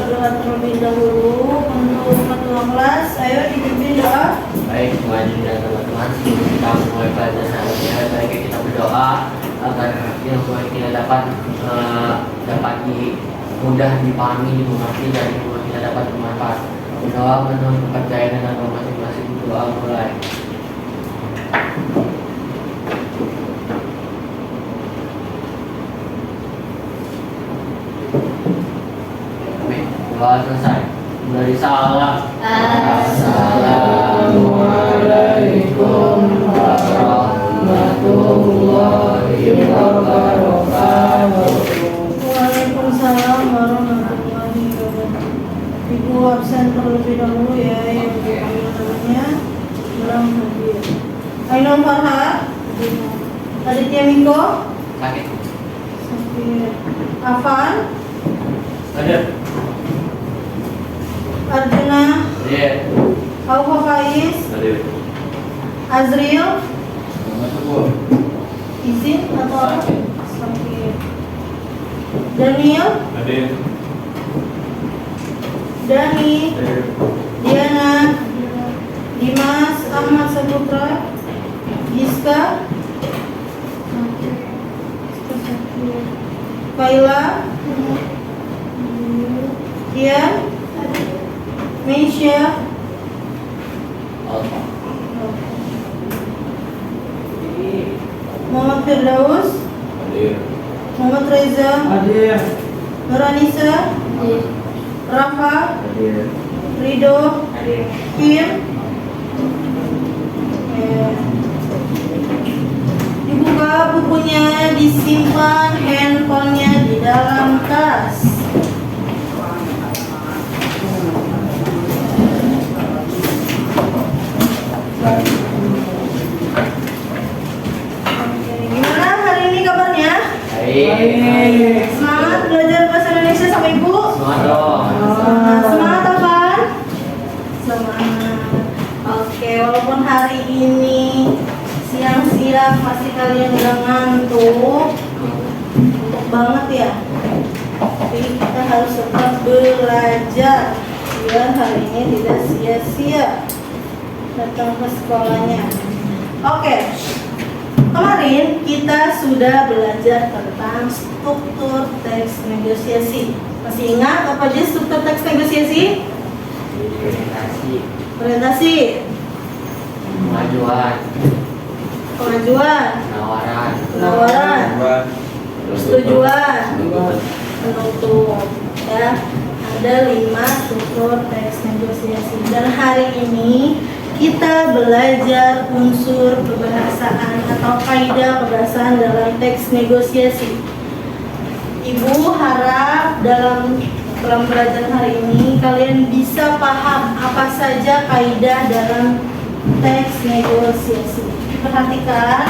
berdoa terlebih dahulu. Untuk ketua kelas, ayo dipimpin doa. Baik, Tuhan dan teman-teman, sebelum kita mulai pelajaran hari ini, baiknya kita berdoa agar ilmu yang kita dapat mudah dipahami, dimengerti, dan ilmu kita dapat bermanfaat. Berdoa penuh kepercayaan dan doa masing-masing. Doa mulai. Doa selesai. Dari salam. Assalamualaikum warahmatullahi wabarakatuh. Waalaikumsalam warahmatullahi wabarakatuh. Ibu absen terlebih dahulu ya, yang namanya Bilang hadir. Ainul Farhat, Aditya Miko, Sakit. Afan, Ada. Arjuna, Iya. Aufa Faiz, Ada. Azril, Masuk. izin atau apa? Sakit. Daniel, Ada. Dani, Ada. Diana, Dimas, Ahmad Saputra, Giska, Kaila, Dian, Meisha, Muhammad Firdaus, Muhammad Reza, Nuranisa, Rafa, Rido, Kim. Dibuka bukunya, disimpan handphonenya di dalam tas. Oke, gimana hari ini kabarnya? Baik. Semangat belajar bahasa Indonesia sama ibu? Semangat dong. Semangat apa? Semangat. Oke, walaupun hari ini siang-siang pasti kalian udah ngantuk banget ya. Tapi kita harus tetap belajar biar hari ini tidak sia-sia datang ke sekolahnya. Oke. Kemarin kita sudah belajar tentang struktur teks negosiasi. Masih ingat apa aja struktur teks negosiasi? Presentasi. Orientasi, Pengajuan. pengajuan, penawaran, persetujuan, penutup. Ya, ada 5 struktur teks negosiasi. Dan hari ini kita belajar unsur kebahasaan atau kaidah kebahasaan dalam teks negosiasi. Ibu harap dalam pelajaran hari ini kalian bisa paham apa saja kaidah dalam teks negosiasi. Perhatikan.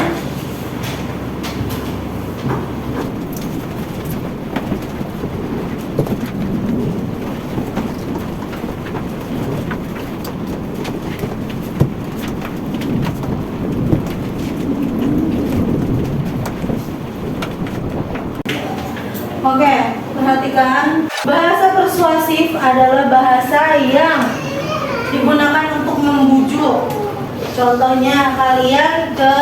Oke, perhatikan. Bahasa persuasif adalah bahasa yang digunakan untuk membujuk. Contohnya kalian ke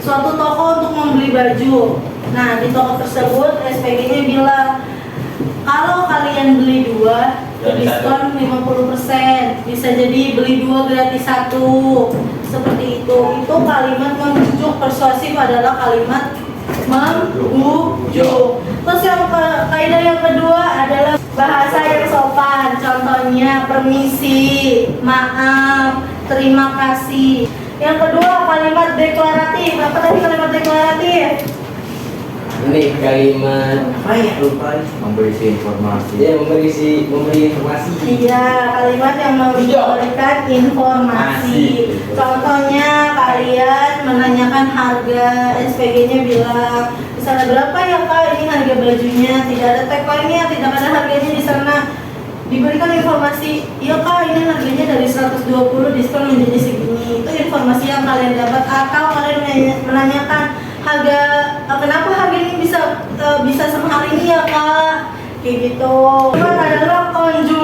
suatu toko untuk membeli baju. Nah, di toko tersebut SPG-nya bilang, kalau kalian beli 2, diskon 50%. Bisa jadi beli 2 gratis 1. Seperti itu. Itu kalimat membujuk. Persuasif adalah kalimat membujuk. Terus yang kaidah yang kedua adalah bahasa yang sopan. Contohnya permisi, maaf, terima kasih. Yang kedua kalimat deklaratif. Apa tadi kalimat deklaratif? Ini kalimat apa ya, lupa, memberi informasi. dia memberi informasi. Iya, kalimat yang memberikan informasi. Contohnya kalian menanyakan harga, SPG-nya bilang, di sana berapa ya Kak? Ini harga bajunya, tidak ada tagline-nya, tidak ada harganya di sana. Diberikan informasi, iya Kak, ini harganya dari 120 diskon menjadi segini. Itu informasi yang kalian dapat. Atau kalian menanyakan harga, kenapa harga ini bisa semahal ini ya Kak? Kayak gitu. Itu adalah konjugasi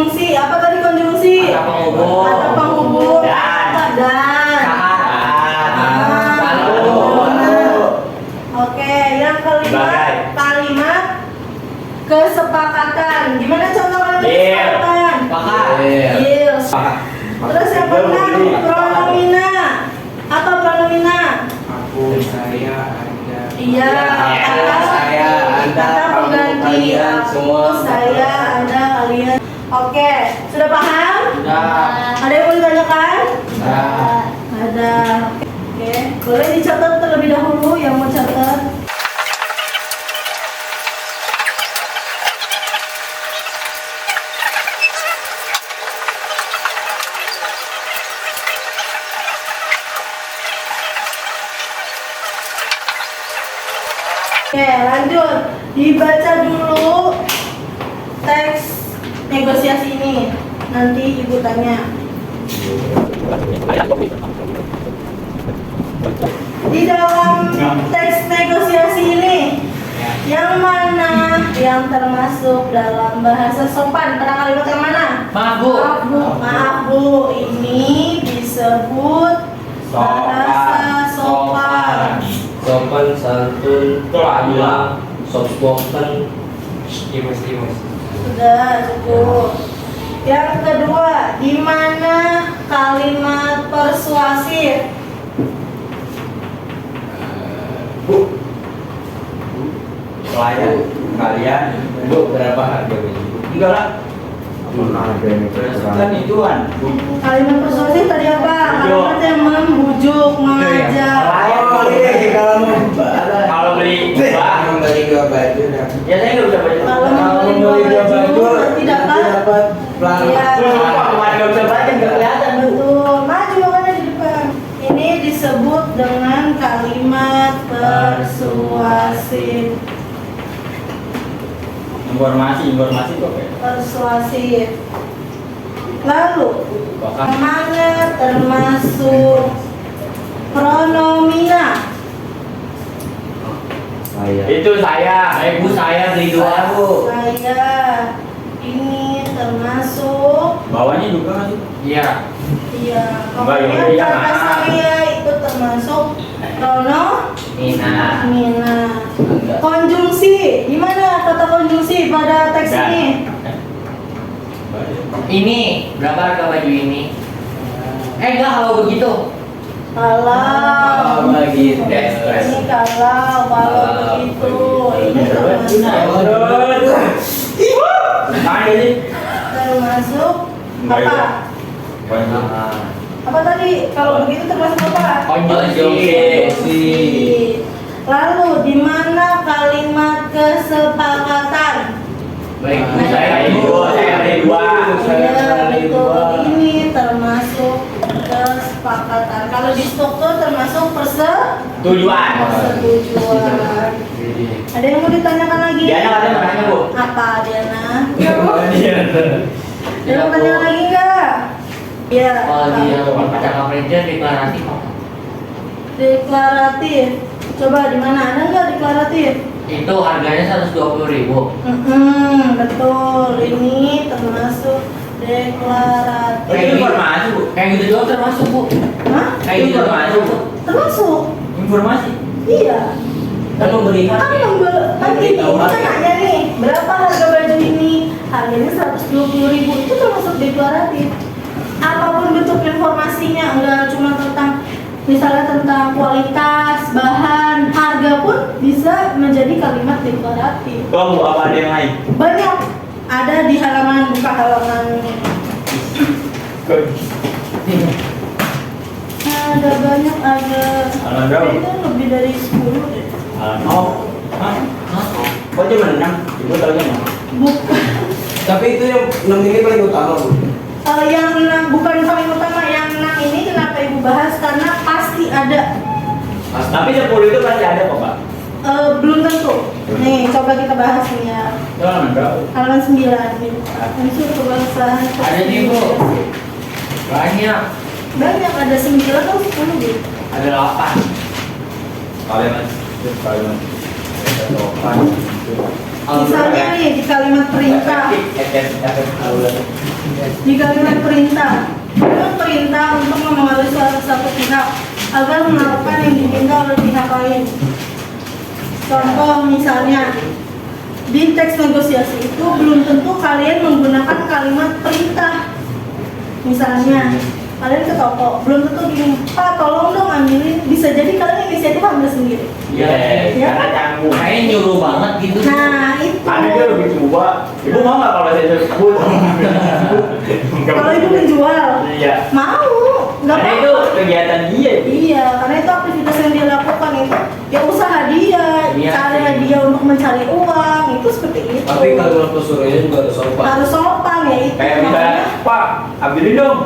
Terus yang keenam, pronomina. Apa pronomina? Aku, saya, Anda. Iya, kata saya, Anda, kata kamu, pengganti kalian, aku, semua. saya, Anda, kalian. Oke, sudah paham? Sudah. Ada yang mau ditanyakan? Sudah. Ada. Oke, boleh dicatat terlebih dahulu yang mau catat. Oke, lanjut. Dibaca dulu teks negosiasi ini. Nanti ibu tanya. Di dalam teks negosiasi ini, yang mana yang termasuk dalam bahasa sopan? Pada kalimat yang mana? Maaf, Bu. Maaf Bu, ini disebut bahasa sopan. Sopan, santun, ramah, soft spoken. Timus. Sudah cukup. Yang kedua, di mana kalimat persuasif? Bu, kalian, Bu, berapa harga baju? Enggak lah. Kan ituan. Kalimat persuasif tadi apa? Kalimat yang membujuk, mengajak. Kalau beli dua baju, ya saya nggak bisa beli. Kalau membeli dua baju nanti dapat. Iya. Kemarin nggak bisa beli nggak kelihatan. Betul. Maju makanya di depan. Ini disebut dengan kalimat persuasif. Informasi kok ya. Persuasif. Lalu, mana termasuk pronomina? Itu saya, ibu saya beli dua, Bu. Saya ini termasuk. Bawahnya juga nggak sih? Iya. Iya, Enggak, pokoknya iya, kata maaf. saya itu termasuk pronomina. Enggak. Konjungsi, gimana kata konjungsi pada teks Dan. ini? Ini berapa harga baju ini? Enggak kalau begitu. Kalau begitu. ini kalau begitu ini termasuk apa? Apa tadi? Kalau begitu termasuk apa? Konjungsi. Lalu di mana kalimat kesepakatan? Baik, Bu, saya beli dua. Iya, betul. Ini termasuk kesepakatan. Kalau di struktur termasuk Tujuan. persetujuan. Ada yang mau ditanyakan lagi? Diana katanya mau nanya, Bu. Apa Diana? Ada yang mau tanya lagi nggak? Iya. Kalau dia jangka panjang deklarasi kok. Deklaratif. Coba di mana? Ada nggak deklaratif? Itu harganya 120.000. Betul. Ini termasuk deklaratif. Informasi, Bu. Kayak gitu juga termasuk, Bu. Hah? Kayak gitu termasuk, Bu. Termasuk? Informasi. Iya. Kan memberi Kan ini kita nanya nih, berapa harga baju ini? Harganya 120.000. Itu termasuk deklaratif. Apapun bentuk informasinya, enggak cuma tentang misalnya tentang kualitas, bahan, harga pun bisa menjadi kalimat deklaratif. Kamu apa ada yang lain? Banyak ada di halaman, buka halaman ini. Ada banyak, ada Halaman berapa? kayaknya lebih dari 10 deh. Oh, hah? Kok cuma 6? Ibu tahu mana? Bukan. Tapi itu yang 6 ini paling utama, Bu. Yang 6 bukan paling utama, yang 6 ini kenapa ibu bahas karena pasti ada. Tapi 10 itu pasti ada kok, Pak. Belum tentu. Nih coba kita bahas nih ya. Itu halaman berapa? Halaman 9 nih. Unsur kebangsaan. Ada nih, Bu. Banyak. Banyak, ada 9 atau 10 gitu. Ada 8. Kalimat. Misalnya nih di kalimat perintah. Di kalimat perintah itu perintah untuk memengaruhi satu pihak agar melakukan yang diminta oleh pihak lain. Contoh misalnya di teks negosiasi itu belum tentu kalian menggunakan kalimat perintah. Misalnya kalian ke toko, belum tentu gini, Pak tolong dong ambilin. Bisa jadi kalian inisiatif ambil sendiri. Iya, Ya. karena canggung. Kayaknya nyuruh banget gitu. Nah itu. Ada dia lebih tua. Ibu mau nggak kalau saya sebut? Kalau ibu menjual, Iya. mau, nggak Karena apa-apa. itu kegiatan dia. Iya, karena itu aktivitas yang dia lakukan itu ya usaha dia, Iya cara sih. dia untuk mencari uang itu seperti itu. Tapi kalau pesuruhnya juga harus sopan. harus sopan ya itu. Kayak misalnya, makanya- Pak, ambilin dong.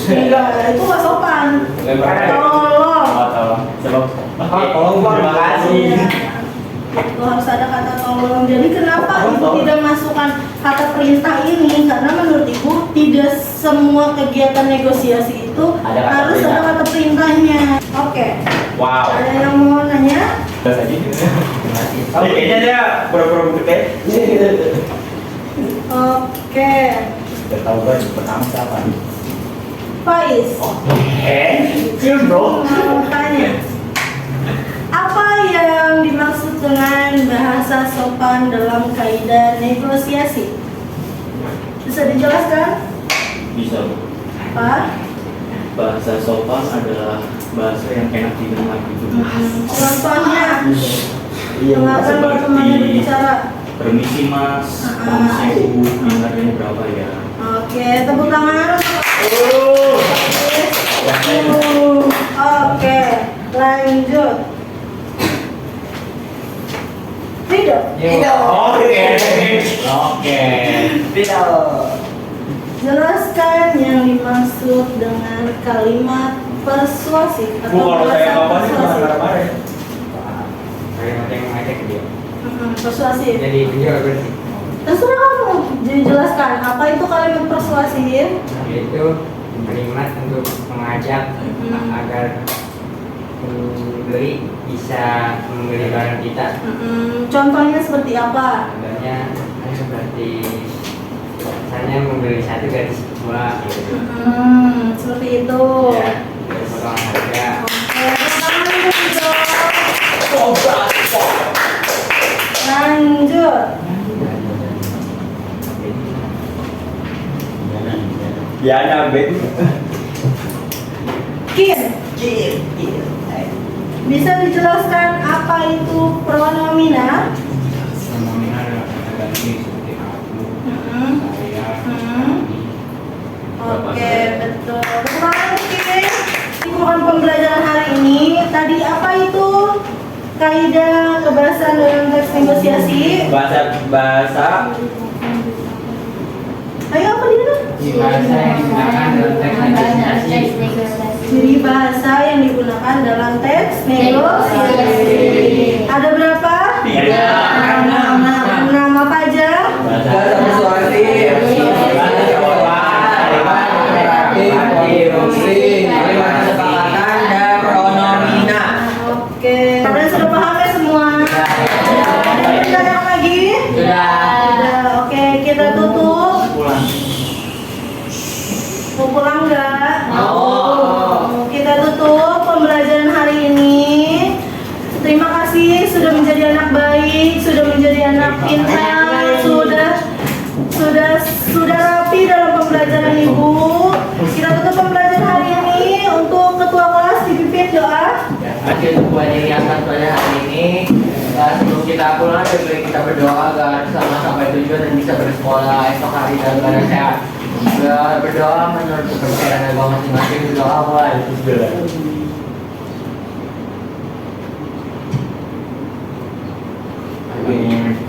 Enggak, itu nggak sopan. Lempar. Tolong. Oh, tolong. Sebab. Pak, tolong, Pak. Terima kasih. Itu harus ada kata tolong. Jadi kenapa ibu Tolong. tidak masukkan kata perintah ini? Karena menurut ibu tidak semua kegiatan negosiasi itu Ada kata harus perintah. ada kata perintahnya. Oke. Wow. Ada yang mau nanya? Terus aja. Terima kasih. Kayaknya dia pura-pura gede. Oke. Udah tahu kan pertama siapa? Faiz. Chill bro. Mau tanya, apa yang dimaksud dengan bahasa sopan dalam kaidah negosiasi? Bisa dijelaskan, Bisa. Pak? Bahasa sopan adalah bahasa yang enak didengar gitu. Contohnya, Iya, silakan waktu Maya berbicara. permisi mas, permisi bu, ini harganya berapa ya? Oke, tepuk tangan. Oh, Oke, lanjut. Tidak. Oke. Tidak. Jelaskan yang dimaksud dengan kalimat persuasif Bu, kalau saya bahasa ngomong ini bukan persuasif. marah-marah. Kalimat yang ngajak dia. Persuasif. Jadi penjual berarti. Terserah kamu. Jadi jelaskan apa itu kalimat persuasif. Itu kalimat untuk mengajak agar pembeli bisa membeli barang kita. Contohnya seperti apa? Contohnya seperti misalnya membeli satu gratis dua gitu. Seperti itu. Ya, dari potongan harga. Oke, tangan dulu. Lanjut. Ya, ada Ben. Kim. Bisa dijelaskan apa itu pronomina? Fenomena adalah kata ganti seperti aku, saya, kami. Oke, betul. Selamat, Kim. Bukan pembelajaran hari ini. Tadi apa itu kaidah kebahasaan dalam teks negosiasi? Bahasa Ayo apa dia? Bahasa yang digunakan dalam teks negosiasi. Ciri bahasa yang digunakan dalam teks negosiasi. Ada berapa? Tiga. Enam apa aja? Bahasa persuasif. Bahasa jawaban. Fungsi. Kalimat kesepakatan dan pronomina. Oke. Kalian sudah paham ya semua? Ada yang bertanya lagi? Sudah. Oke, kita tutup. pulang. Mau pulang nggak? Mau. Kita tutup pembelajaran hari ini. Terima kasih sudah menjadi anak baik, sudah menjadi anak pintar, sudah rapi dalam pembelajaran ibu. Kita tutup pembelajaran hari ini. Untuk ketua kelas dipimpin doa. Akhir buat yang pada hari ini. Sebelum kita pulang, lebih baik kita berdoa agar sama sampai tujuan dan bisa bersekolah esok hari dalam keadaan sehat. Berdoa menurut kepercayaan agama masing-masing. Berdoa mulai.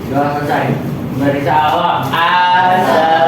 Doa selesai. Beri salam. Assalamualaikum.